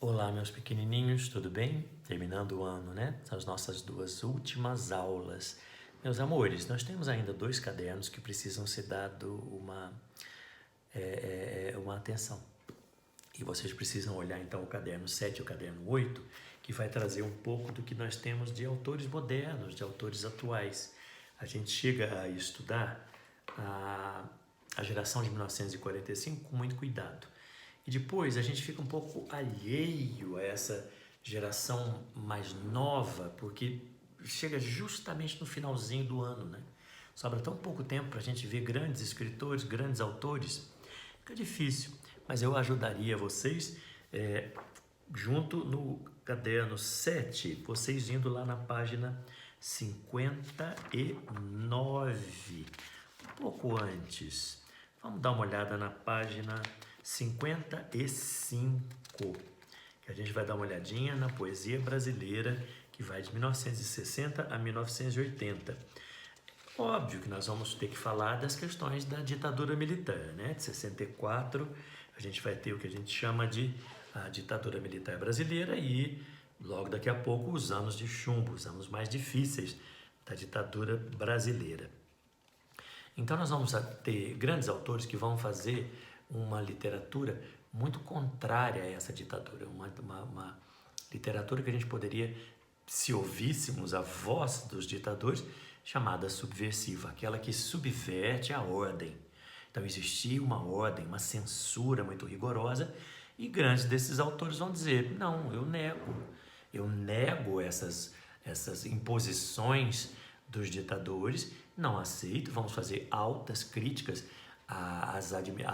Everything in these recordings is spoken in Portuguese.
Olá, meus pequenininhos, tudo bem? Terminando o ano, né? São as nossas duas últimas aulas. Meus amores, nós temos ainda dois cadernos que precisam ser dado uma atenção. E vocês precisam olhar então o caderno 7 e o caderno 8, que vai trazer um pouco do que nós temos de autores modernos, de autores atuais. A gente chega a estudar a geração de 1945 com muito cuidado. E depois a gente fica um pouco alheio a essa geração mais nova, porque chega justamente no finalzinho do ano, né? Sobra tão pouco tempo para a gente ver grandes escritores, grandes autores. Fica difícil, mas eu ajudaria vocês junto no caderno 7, vocês indo lá na página 59, um pouco antes. Vamos dar uma olhada na página 55, que a gente vai dar uma olhadinha na poesia brasileira, que vai de 1960 a 1980. Óbvio que nós vamos ter que falar das questões da ditadura militar, né? De 64, a gente vai ter o que a gente chama de a ditadura militar brasileira e logo daqui a pouco os anos de chumbo, os anos mais difíceis da ditadura brasileira. Então nós vamos ter grandes autores que vão fazer uma literatura muito contrária a essa ditadura, uma literatura que a gente poderia, se ouvíssemos a voz dos ditadores, chamada subversiva, aquela que subverte a ordem. Então existia uma ordem, uma censura muito rigorosa, e grandes desses autores vão dizer, não, eu nego essas imposições dos ditadores, não aceito, vamos fazer altas críticas à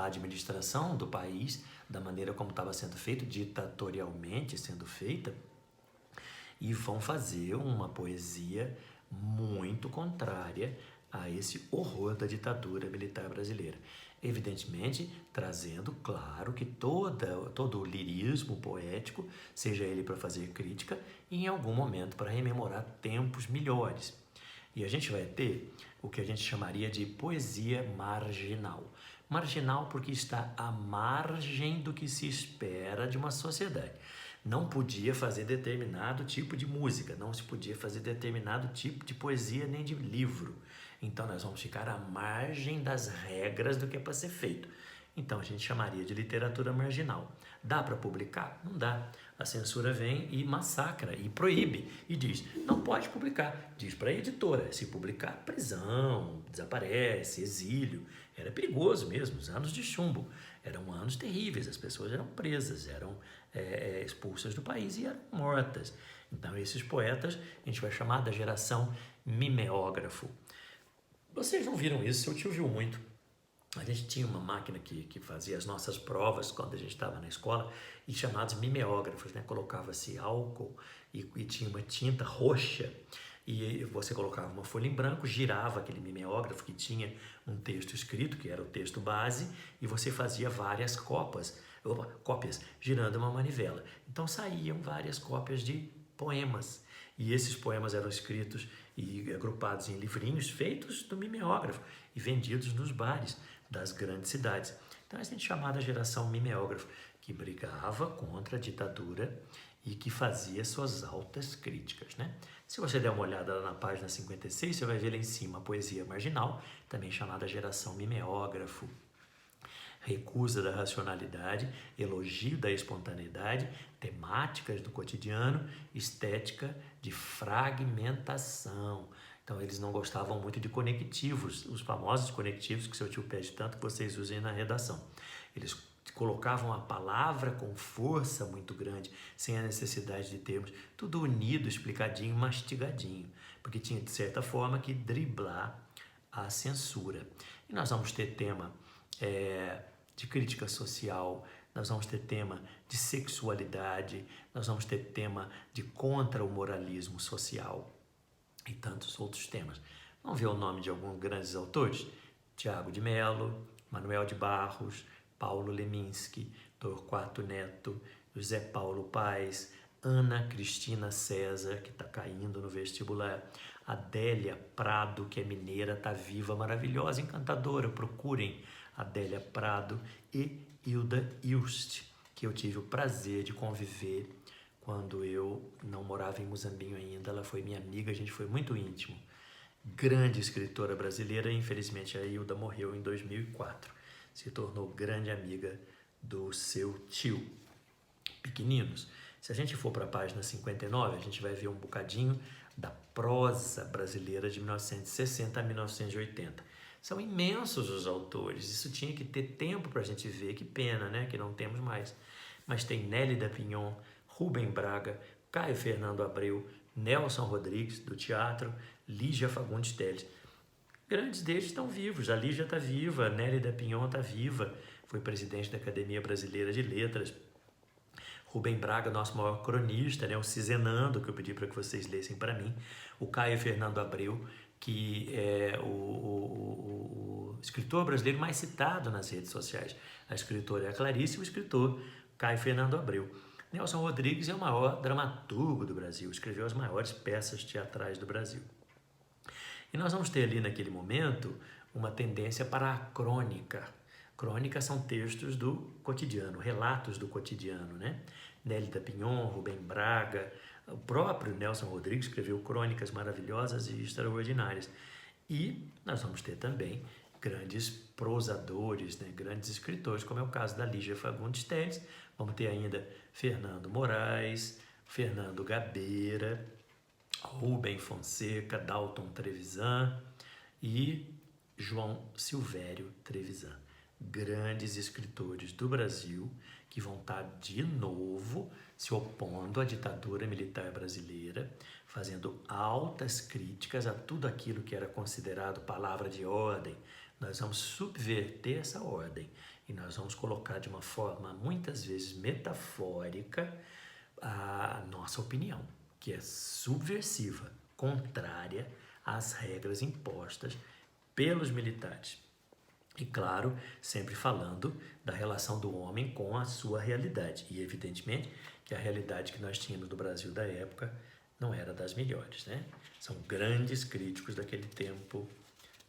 administração do país, da maneira como estava sendo feito, ditatorialmente sendo feita, e vão fazer uma poesia muito contrária a esse horror da ditadura militar brasileira. Evidentemente, trazendo, claro, que todo o lirismo poético, seja ele para fazer crítica, e em algum momento para rememorar tempos melhores. E a gente vai ter o que a gente chamaria de poesia marginal. Marginal porque está à margem do que se espera de uma sociedade. Não podia fazer determinado tipo de música, não se podia fazer determinado tipo de poesia nem de livro. Então nós vamos ficar à margem das regras do que é para ser feito. Então a gente chamaria de literatura marginal. Dá para publicar? Não dá. A censura vem e massacra, e proíbe, e diz, não pode publicar. Diz para a editora, se publicar, prisão, desaparece, exílio. Era perigoso mesmo, os anos de chumbo. Eram anos terríveis, as pessoas eram presas, eram expulsas do país e eram mortas. Então esses poetas a gente vai chamar da geração mimeógrafo. Vocês não viram isso, seu tio viu muito. A gente tinha uma máquina que fazia as nossas provas quando a gente estava na escola, e chamados mimeógrafos, né? Colocava-se álcool e tinha uma tinta roxa, e você colocava uma folha em branco, girava aquele mimeógrafo que tinha um texto escrito, que era o texto base, e você fazia várias cópias, girando uma manivela. Então saíam várias cópias de poemas, e esses poemas eram escritos e agrupados em livrinhos feitos do mimeógrafo e vendidos nos bares das grandes cidades. Então, a gente chamada geração mimeógrafo, que brigava contra a ditadura e que fazia suas altas críticas, né? Se você der uma olhada lá na página 56, você vai ver lá em cima a poesia marginal, também chamada geração mimeógrafo. Recusa da racionalidade, elogio da espontaneidade, temáticas do cotidiano, estética de fragmentação. Então, eles não gostavam muito de conectivos, os famosos conectivos que seu tio pede tanto que vocês usem na redação. Eles colocavam a palavra com força muito grande, sem a necessidade de termos tudo unido, explicadinho, mastigadinho, porque tinha, de certa forma, que driblar a censura. E nós vamos ter tema de crítica social, nós vamos ter tema de sexualidade, nós vamos ter tema de contra o moralismo social e tantos outros temas. Vamos ver o nome de alguns grandes autores? Tiago de Mello, Manuel de Barros, Paulo Leminski, Torquato Neto, José Paulo Paes, Ana Cristina César, que está caindo no vestibular, Adélia Prado, que é mineira, está viva, maravilhosa, encantadora, procurem Adélia Prado, e Hilda Hilst, que eu tive o prazer de conviver quando eu não morava em Muzambinho ainda. Ela foi minha amiga, a gente foi muito íntimo. Grande escritora brasileira, infelizmente a Hilda morreu em 2004. Se tornou grande amiga do seu tio. Pequeninos, se a gente for para a página 59, a gente vai ver um bocadinho da prosa brasileira de 1960 a 1980. São imensos os autores, isso tinha que ter tempo para a gente ver, que pena, né, que não temos mais. Mas tem Nélida Pinhon, Rubem Braga, Caio Fernando Abreu, Nelson Rodrigues, do teatro, Lígia Fagundes Telles. Grandes deles estão vivos, a Lígia está viva, a Nélida Pinhon está viva, foi presidente da Academia Brasileira de Letras. Rubem Braga, nosso maior cronista, né? O Cizenando, que eu pedi para que vocês lessem para mim. O Caio Fernando Abreu, que é o escritor brasileiro mais citado nas redes sociais. A escritora é a Clarice e o escritor Caio Fernando Abreu. Nelson Rodrigues é o maior dramaturgo do Brasil, escreveu as maiores peças teatrais do Brasil. E nós vamos ter ali naquele momento uma tendência para a crônica. Crônicas são textos do cotidiano, relatos do cotidiano, né? Nélida Pinhon, Rubem Braga, o próprio Nelson Rodrigues escreveu crônicas maravilhosas e extraordinárias. E nós vamos ter também grandes prosadores, né? Grandes escritores, como é o caso da Lígia Fagundes Telles. Vamos ter ainda Fernando Moraes, Fernando Gabeira, Rubem Fonseca, Dalton Trevisan e João Silvério Trevisan. Grandes escritores do Brasil que vão estar de novo se opondo à ditadura militar brasileira, fazendo altas críticas a tudo aquilo que era considerado palavra de ordem. Nós vamos subverter essa ordem e nós vamos colocar de uma forma muitas vezes metafórica a nossa opinião, que é subversiva, contrária às regras impostas pelos militares. E claro, sempre falando da relação do homem com a sua realidade. E evidentemente que a realidade que nós tínhamos no Brasil da época não era das melhores, né? São grandes críticos daquele tempo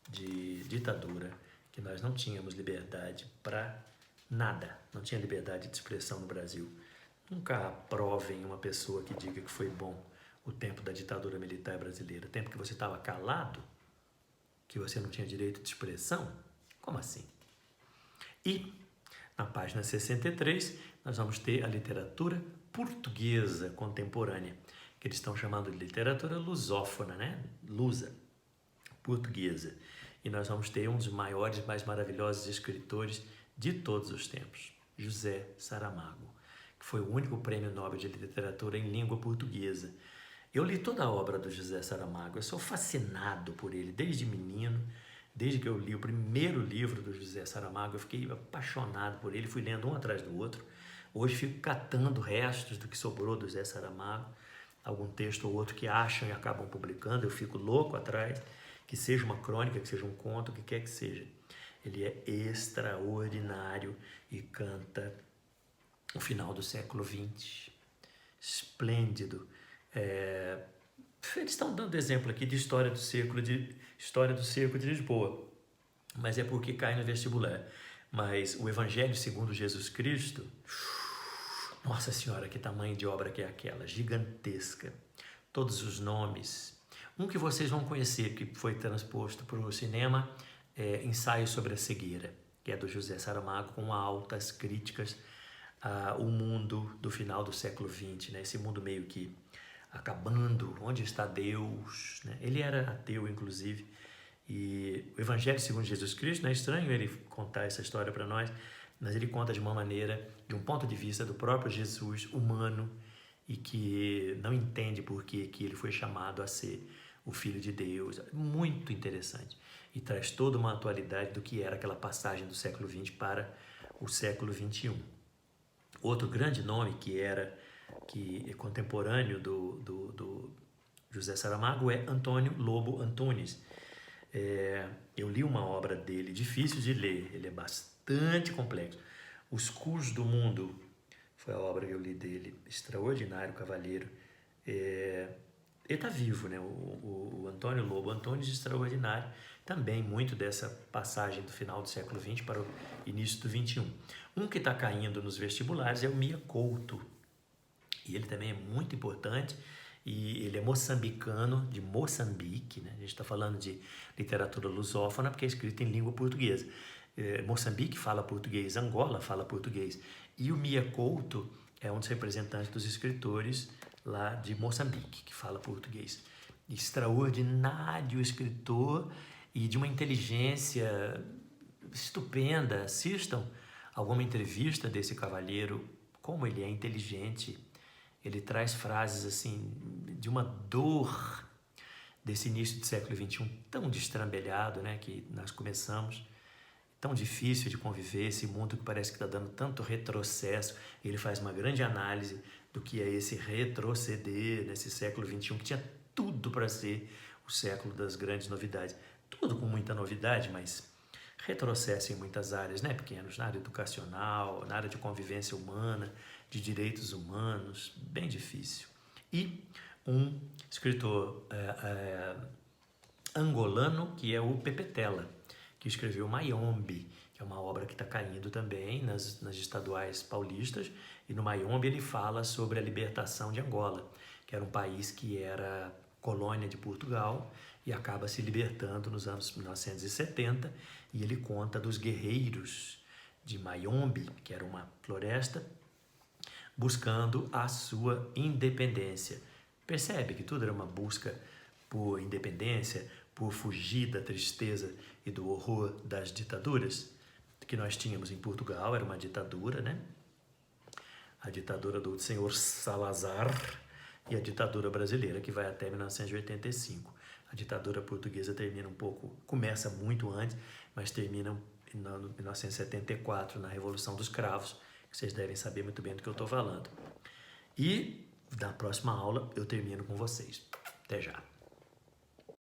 de ditadura, que nós não tínhamos liberdade para nada, não tinha liberdade de expressão no Brasil. Nunca aprovem uma pessoa que diga que foi bom o tempo da ditadura militar brasileira, o tempo que você estava calado, que você não tinha direito de expressão. Como assim? E na página 63 nós vamos ter a literatura portuguesa contemporânea, que eles estão chamando de literatura lusófona, né? Lusa, portuguesa. E nós vamos ter um dos maiores, mais maravilhosos escritores de todos os tempos, José Saramago, que foi o único prêmio Nobel de literatura em língua portuguesa. Eu li toda a obra do José Saramago, eu sou fascinado por ele desde menino. Desde que eu li o primeiro livro do José Saramago, eu fiquei apaixonado por ele, fui lendo um atrás do outro. Hoje fico catando restos do que sobrou do José Saramago, algum texto ou outro que acham e acabam publicando, eu fico louco atrás, que seja uma crônica, que seja um conto, o que quer que seja. Ele é extraordinário e canta o final do século XX, esplêndido. Eles estão dando exemplo aqui de história do cerco de Lisboa, mas é porque cai no vestibular. Mas o Evangelho segundo Jesus Cristo, nossa senhora, que tamanho de obra que é aquela, gigantesca, todos os nomes. Um que vocês vão conhecer, que foi transposto para o cinema, é Ensaio sobre a Cegueira, que é do José Saramago, com altas críticas ao mundo do final do século XX, né? Esse mundo meio que acabando, onde está Deus, né? Ele era ateu, inclusive, e o Evangelho segundo Jesus Cristo, não é estranho ele contar essa história para nós, mas ele conta de uma maneira, de um ponto de vista do próprio Jesus humano, e que não entende por que ele foi chamado a ser o Filho de Deus. Muito interessante, e traz toda uma atualidade do que era aquela passagem do século XX para o século XXI. Outro grande nome que é contemporâneo do José Saramago é Antônio Lobo Antunes. Eu li uma obra dele, difícil de ler, ele é bastante complexo. Os Cus do Mundo foi a obra que eu li dele, extraordinário cavalheiro. Ele está vivo, né? O Antônio Lobo Antunes, extraordinário, também muito dessa passagem do final do século XX para o início do XXI. Um que está caindo nos vestibulares é o Mia Couto, e ele também é muito importante, e ele é moçambicano, de Moçambique, né? A gente está falando de literatura lusófona porque é escrito em língua portuguesa. Moçambique fala português, Angola fala português, e o Mia Couto é um dos representantes dos escritores lá de Moçambique, que fala português. Extraordinário escritor e de uma inteligência estupenda. Assistam alguma entrevista desse cavalheiro, como ele é inteligente. Ele traz frases assim de uma dor desse início do século XXI tão destrambelhado, né, que nós começamos, tão difícil de conviver, esse mundo que parece que está dando tanto retrocesso. Ele faz uma grande análise do que é esse retroceder nesse século XXI, que tinha tudo para ser o século das grandes novidades. Tudo com muita novidade, mas retrocesso em muitas áreas, né, pequenos? Na área educacional, na área de convivência humana, de direitos humanos, bem difícil. E um escritor angolano, que é o Pepe Tela, que escreveu Mayombe, que é uma obra que está caindo também nas estaduais paulistas, e no Mayombe ele fala sobre a libertação de Angola, que era um país que era colônia de Portugal e acaba se libertando nos anos 1970, e ele conta dos guerreiros de Mayombe, que era uma floresta, buscando a sua independência. Percebe que tudo era uma busca por independência, por fugir da tristeza e do horror das ditaduras que nós tínhamos em Portugal. Era uma ditadura, né? A ditadura do senhor Salazar e a ditadura brasileira, que vai até 1985. A ditadura portuguesa termina um pouco, começa muito antes, mas termina em 1974, na Revolução dos Cravos, que vocês devem saber muito bem do que eu estou falando. E na próxima aula eu termino com vocês. Até já!